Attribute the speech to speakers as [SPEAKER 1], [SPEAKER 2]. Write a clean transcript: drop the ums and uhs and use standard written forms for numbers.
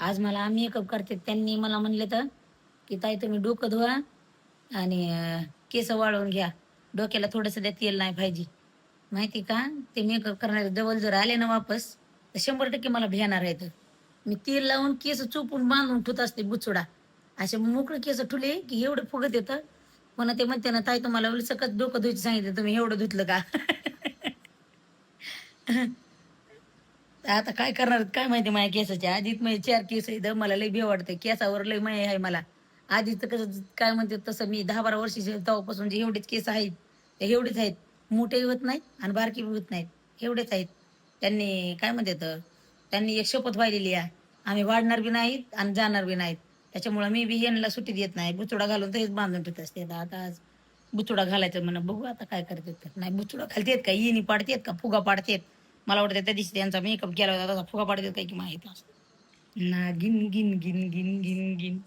[SPEAKER 1] आज मला मेकअप करते त्यांनी मला म्हणले तर की ताई तुम्ही डोकं धुवा आणि केस वाळवून घ्या, डोक्याला थोडंसं द्या, तेल नाही पाहिजे. माहिती का? ते मेकअप करणारे डबल जर आले ना वापस, तर 100% मला भेटणार आहेत. मी तेल लावून केस चोपून बांधून ठेवत असते बुचुडा. असे मोकळे केस ठुले की एवढं फुगत येतं. पुन्हा ते म्हणते ना, "ताई तुम्हाला उलसकच डोकं धुवायचं सांगितलं, तुम्ही एवढं धुतलं का?" आता काय करणार काय माहिती माझ्या केसाचे. आधीच माझे 4 केस आहेत. मला लई भीती वाटते. केसावर लई माया आहे मला. आधीचं कसं काय म्हणतात तसं मी 10-12 वर्षाची तेव्हापासून जे एवढेच केस आहेत, ते एवढेच आहेत. मोठेही होत नाहीत आणि बारके होत नाहीत. एवढेच आहेत. त्यांनी काय म्हणतात त्यांनी एक शपथ वाहिलेली आहे. आम्ही वाढणार बी नाहीत आणि जाणार बी नाहीत. त्याच्यामुळं मी बी ह्यांना सुट्टी देत नाही. बुचुडा घालून तसेच बांधून ठेवत असते. आता आज बुचुडा घालायचं म्हणा बघू आता काय करतात. नाही बुचुडा घालतेत का, येणी पाडतेत का, फुगा पाडतेत. मला वाटतं त्या दिवशी त्यांचा मेकअप केला होता तसा फुगा पाडतात काय की माहीत असं. ना गिन, गिन, गिन, गिन, गिन, गिन.